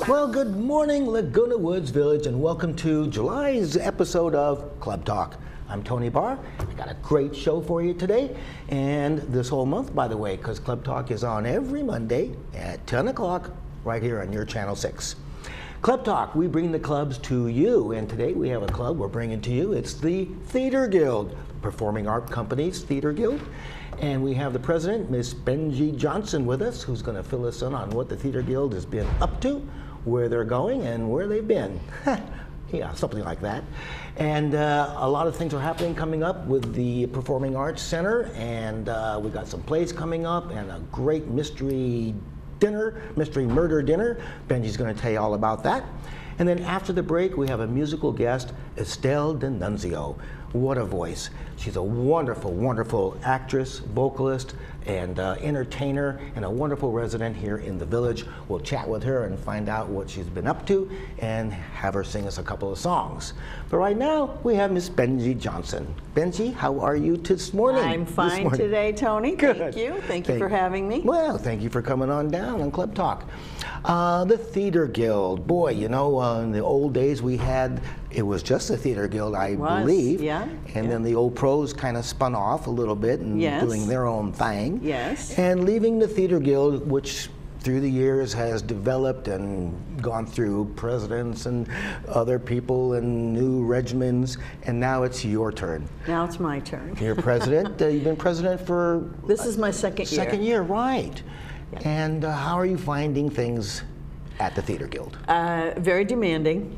Well, good morning, Laguna Woods Village, and welcome to July's episode of Club Talk. I'm Tony Barr. I got a great show for you today, and this whole month, by the way, because Club Talk is on every Monday at 10 o'clock right here on your Channel 6. Club Talk, we bring the clubs to you, and today we have a club we're bringing to you. It's the Theater Guild, Performing Art Company's Theater Guild. And we have the president, Miss Benji Johnson, with us, who's going to fill us in on what the Theater Guild has been up to, where they're going, and where they've been. Yeah, something like that. And a lot of things are happening coming up with the Performing Arts Center, and we've got some plays coming up, and a great mystery murder dinner. Benji's going to tell you all about that. And then after the break, we have a musical guest, Estelle D'Annunzio. What a voice. She's a wonderful, wonderful actress, vocalist, and entertainer, and a wonderful resident here in the village. We'll chat with her and find out what she's been up to and have her sing us a couple of songs. But right now, we have Miss Benji Johnson. Benji, how are you this morning? I'm fine today, Tony. Good. Thank you. Thank you for having me. Well, thank you for coming on down on Club Talk. The Theater Guild. Boy, you know, in the old days we had, it was just the Theater Guild, I believe. Yeah. And then the old pros kind of spun off a little bit and doing their own thing. Yes. And leaving the Theater Guild, which through the years has developed and gone through presidents and other people and new regimens, and now it's your turn. Now it's my turn. You're president. You've been president for... This is my second year. Second year, right. Yeah. And how are you finding things at the Theater Guild? Very demanding.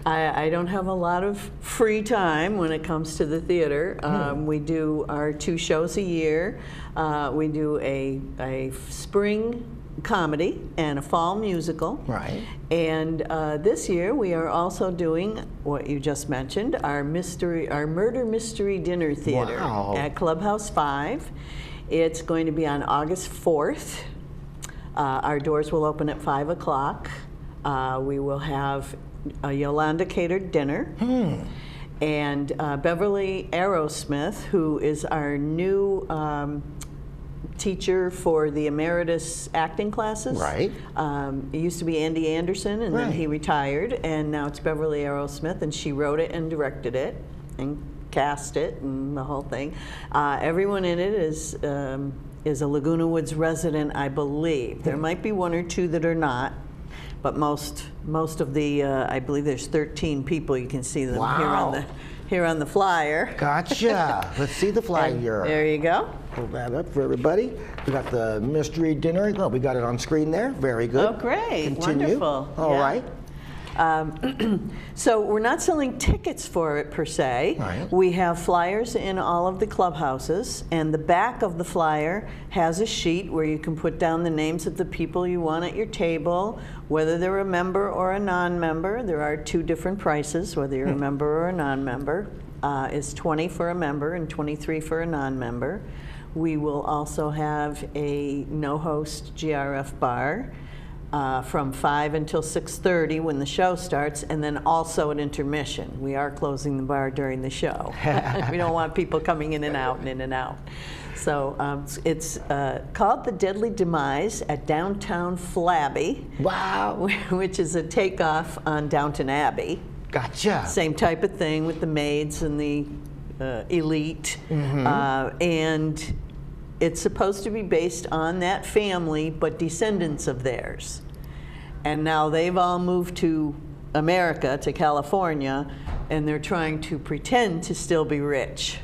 I don't have a lot of free time when it comes to the theater. We do our 2 shows a year. We do a spring comedy and a fall musical. Right. And this year we are also doing what you just mentioned, our murder mystery dinner theater at Clubhouse 5. It's going to be on August 4th. Our doors will open at 5 o'clock. We will have a Yolanda catered dinner. And Beverly Aerosmith, who is our new teacher for the emeritus acting classes. Right. It used to be Andy Anderson, and then he retired, and now it's Beverly Aerosmith, and she wrote it and directed it and cast it and the whole thing. Everyone in it is a Laguna Woods resident, I believe. There might be 1 or 2 that are not, but most of the, I believe there's 13 people. You can see them here on the flyer. Gotcha. Let's see the flyer. There you go. Pull that up for everybody. We got the mystery dinner. Oh, we got it on screen there. Very good. Oh, great. Continue. Wonderful. All right. So we're not selling tickets for it per se. Right. We have flyers in all of the clubhouses, and the back of the flyer has a sheet where you can put down the names of the people you want at your table, whether they're a member or a non-member. There are 2 different prices, whether you're a member or a non-member. It's $20 for a member and $23 for a non-member. We will also have a no-host GRF bar from 5 until 6:30 when the show starts, and then also at intermission. We are closing the bar during the show. We don't want people coming in and out and in and out. So it's called The Deadly Demise at Downtown Flabby. Wow. Which is a takeoff on Downton Abbey. Gotcha. Same type of thing with the maids and the elite. And it's supposed to be based on that family, but descendants of theirs. And now they've all moved to America, to California, and they're trying to pretend to still be rich.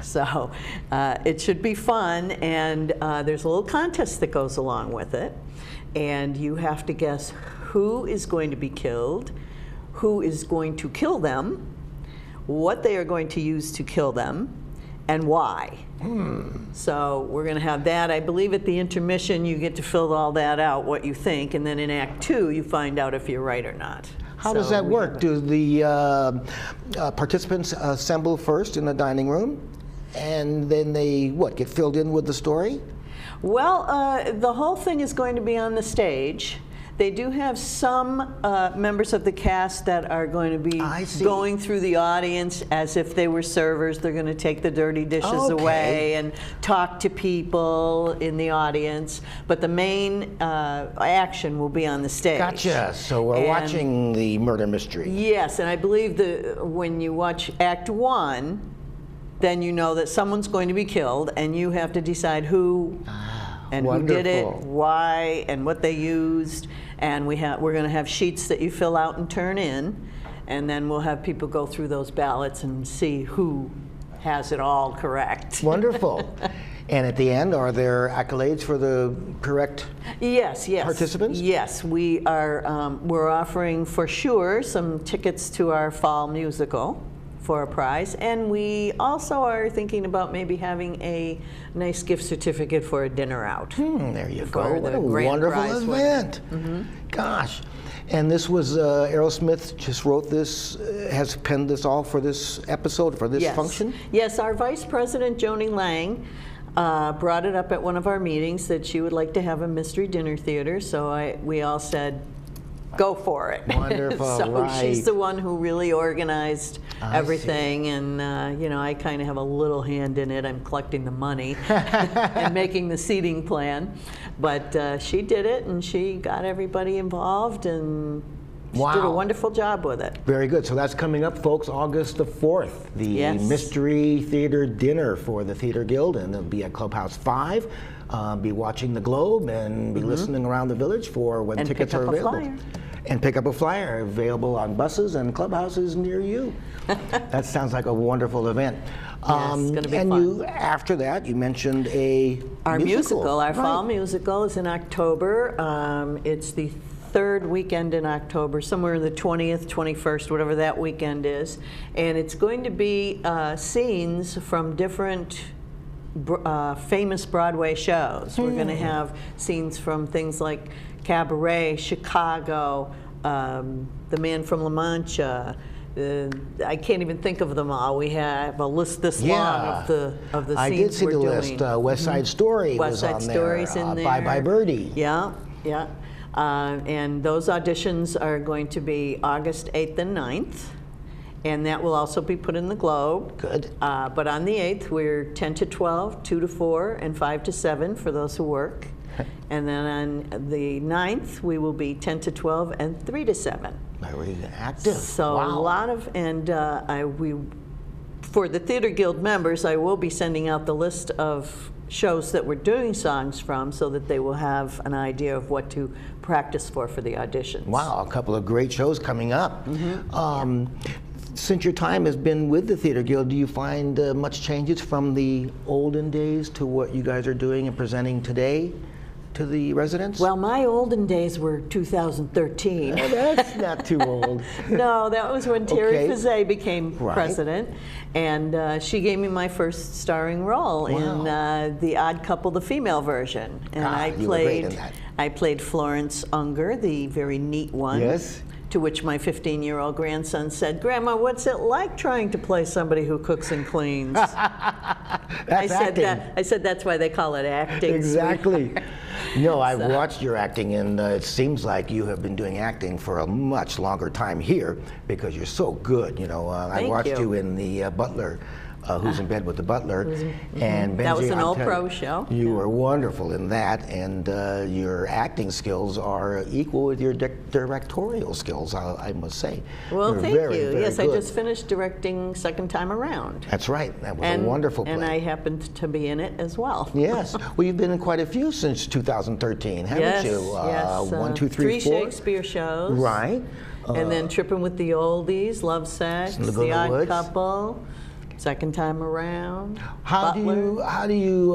So it should be fun, and there's a little contest that goes along with it. And you have to guess who is going to be killed, who is going to kill them, what they are going to use to kill them, and why. So we're going to have that. I believe at the intermission you get to fill all that out, what you think, and then in Act 2 you find out if you're right or not. How does that work? Do the participants assemble first in the dining room, and then they, get filled in with the story? Well, the whole thing is going to be on the stage. They do have some members of the cast that are going to be going through the audience as if they were servers. They're going to take the dirty dishes away and talk to people in the audience. But the main action will be on the stage. Gotcha. So we're watching the murder mystery. Yes, and I believe when you watch Act 1, then you know that someone's going to be killed, and you have to decide who and who did it, why, and what they used. And we're going to have sheets that you fill out and turn in, and then we'll have people go through those ballots and see who has it all correct. Wonderful. And at the end, are there accolades for the correct participants? Yes, we are. We're offering for sure some tickets to our fall musical for a prize, and we also are thinking about maybe having a nice gift certificate for a dinner out. There you go. What a wonderful event. Gosh. And this was Aerosmith just wrote this, has penned this all for this episode, for this function? Yes, our Vice President, Joni Lang, brought it up at one of our meetings that she would like to have a mystery dinner theater, so we all said, go for it. Wonderful, so she's the one who really organized everything, and I kind of have a little hand in it. I'm collecting the money and making the seating plan, but she did it, and she got everybody involved, and she did a wonderful job with it. Very good. So that's coming up, folks, August the 4th, the Mystery Theater Dinner for the Theater Guild, and it'll be at Clubhouse 5. Be watching the Globe and be listening around the village for when tickets are available. And pick up a flyer, available on buses and clubhouses near you. That sounds like a wonderful event. It's going to be fun. And after that, you mentioned our musical. Our fall musical is in October. It's the third weekend in October, somewhere the 20th, 21st, whatever that weekend is. And it's going to be scenes from different famous Broadway shows. We're going to have scenes from things like Cabaret, Chicago, The Man from La Mancha. I can't even think of them all. We have a list this long of the scenes I did see we're the doing. list. West Side Story West was on Side there. Story's in there. Bye Bye Birdie. Yeah. And those auditions are going to be August 8th and 9th. And that will also be put in the Globe. Good. But on the 8th, we're 10 to 12, 2 to 4, and 5 to 7 for those who work. And then on the 9th, we will be 10 to 12 and 3 to 7. Very active. So a lot of, and for the Theater Guild members, I will be sending out the list of shows that we're doing songs from so that they will have an idea of what to practice for the auditions. Wow, a couple of great shows coming up. Since your time has been with the Theater Guild, do you find much changes from the olden days to what you guys are doing and presenting today to the residents? Well, my olden days were 2013. That's not too old. No, that was when Terry Fizet became president, and she gave me my first starring role in The Odd Couple, the female version, and I played Florence Unger, the very neat one. Yes. To which my 15-year-old grandson said, "Grandma, what's it like trying to play somebody who cooks and cleans?" I said that's why they call it acting. Exactly. No, I've watched your acting, and it seems like you have been doing acting for a much longer time here because you're so good. I watched you in The Butler. Who's in Bed with the Butler, and Benji, that was an all-pro show. You were wonderful in that, and your acting skills are equal with your directorial skills, I must say. Well, You're thank very, you. very Yes, good. I just finished directing second time around. That's right. That was a wonderful play. And I happened to be in it as well. Yes. Well, you've been in quite a few since 2013, haven't you? Yes. 1, 2, 3, 4. 3 Shakespeare shows. Right. And then Tripping with the Oldies, Love Sex, The Odd Couple. second time around. How Butler. do you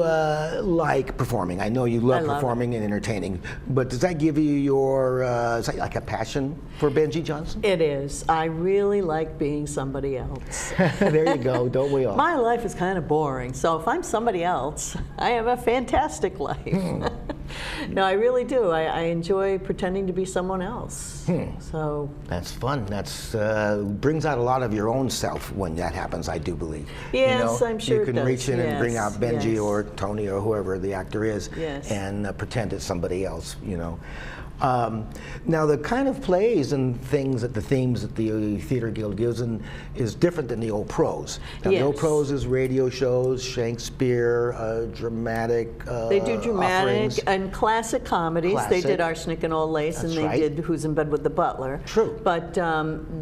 like performing? I know you love love performing and entertaining, but does that give you your is that like a passion for Benji Johnson? It is. I really like being somebody else. There you go. Don't we all? My life is kind of boring, so if I'm somebody else, I have a fantastic life. No, I really do. I enjoy pretending to be someone else. So That's fun. That's brings out a lot of your own self when that happens, I do believe. Yes, I'm sure you it can does. reach in and bring out Yes, Benji yes. or Tony or whoever the actor is, Yes. and pretend it's somebody else. Now, the kind of plays and things that the themes that the Theater Guild gives is different than the old prose. Now, the old Yes. prose is radio shows, Shakespeare, dramatic. they do dramatic offerings. and classic comedies. They Classic. did Arsenic and Old Lace, and That's they right. did Who's in Bed with the Butler. True. But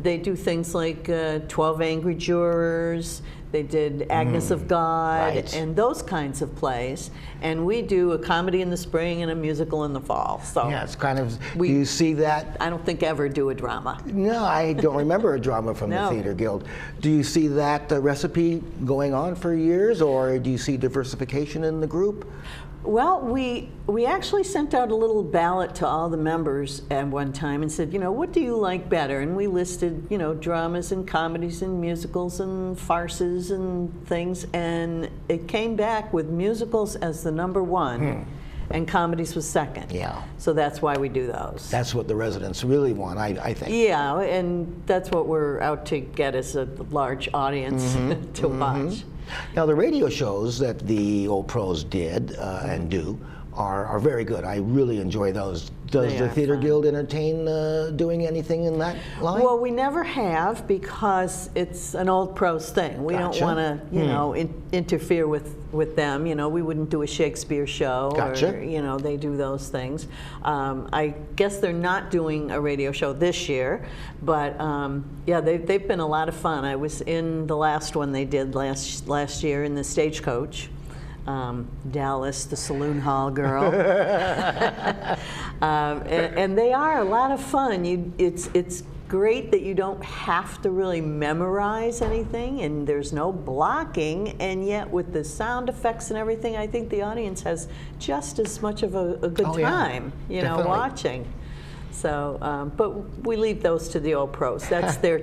they do things like 12 Angry Jurors. They did Agnes of God right. and those kinds of plays. And we do a comedy in the spring and a musical in the fall. So Yeah, it's kind of. We- do you see that? I don't think ever do a drama. No, I don't remember a drama from No. the Theater Guild. Do you see that recipe going on for years, or do you see diversification in the group? Well, we actually sent out a little ballot to all the members at one time and said, what do you like better? And we listed, dramas and comedies and musicals and farces and things. And it came back with musicals as the number one, and comedies was second. Yeah. So that's why we do those. That's what the residents really want, I think. Yeah, and that's what we're out to get as a large audience to watch. Now, the radio shows that the old pros did and do are very good. I really enjoy those. Does They the are Theater fun. Guild entertain doing anything in that line? Well, we never have because it's an old pros thing. We Gotcha. don't want to, interfere with them. We wouldn't do a Shakespeare show. Gotcha. Or, they do those things. I guess they're not doing a radio show this year, but yeah, they've been a lot of fun. I was in the last one they did last year in the Stagecoach. Dallas, the saloon hall girl, and they are a lot of fun. It's great that you don't have to really memorize anything, and there's no blocking. And yet, with the sound effects and everything, I think the audience has just as much of a good Oh, yeah. time, Definitely. watching. So, but we leave those to the old pros. That's their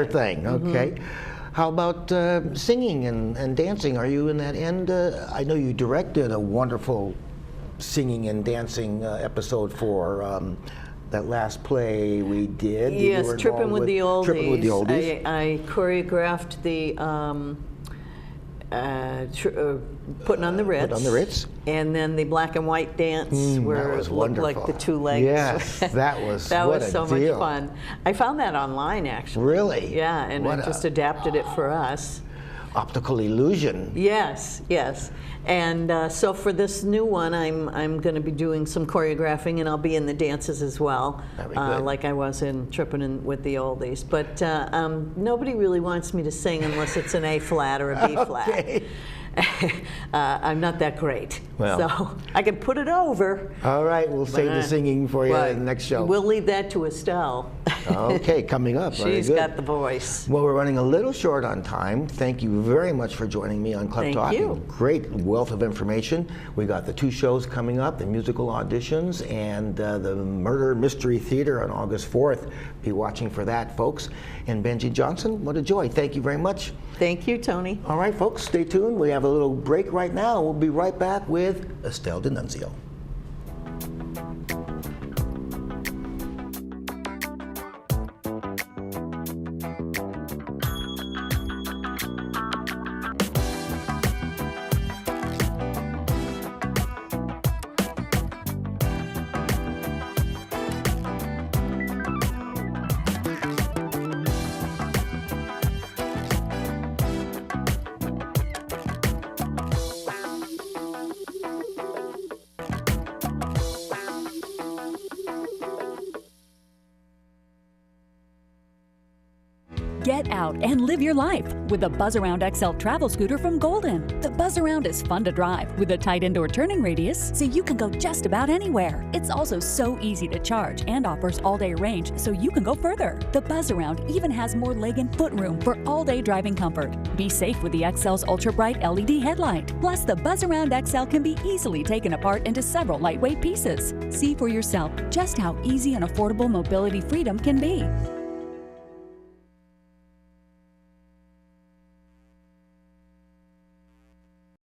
thing. Okay. How about singing and dancing? Are you in that end? I know you directed a wonderful singing and dancing episode for that last play we did. You Yes, were Trippin' involved with the Oldies. Trippin' with the Oldies. I choreographed the Putting on the Ritz. Put on the Ritz. And then the black and white dance where that was it looked like wonderful. the two legs. Yes, that was that what was a so deal. much fun. I found that online actually. Really? Yeah, and What I just adapted it for us. Optical illusion. Yes, yes. And so for this new one, I'm going to be doing some choreographing, and I'll be in the dances as well, Very good. like I was in Trippin' with the Oldies. But nobody really wants me to sing unless it's an A flat or a B flat. Okay. I'm not that great, Well. so I can put it over. All right, we'll save the singing for you but in the next show. We'll leave that to Estelle. Okay, coming up. Very She's good. got the voice. Well, we're running a little short on time. Thank you very much for joining me on Club Thank Talk. you. Great wealth of information. We got the 2 shows coming up, the musical auditions and the Murder Mystery Theater on August 4th. Be watching for that, folks. And Benji Johnson, what a joy. Thank you very much. Thank you, Tony. All right, folks, stay tuned. We have a little break right now. We'll be right back with Estelle D'Annunzio. Get out and live your life with the Buzz Around XL travel scooter from Golden. The Buzz Around is fun to drive with a tight indoor turning radius so you can go just about anywhere. It's also so easy to charge and offers all-day range so you can go further. The Buzz Around even has more leg and foot room for all-day driving comfort. Be safe with the XL's ultra-bright LED headlight. Plus, the Buzz Around XL can be easily taken apart into several lightweight pieces. See for yourself just how easy and affordable mobility freedom can be.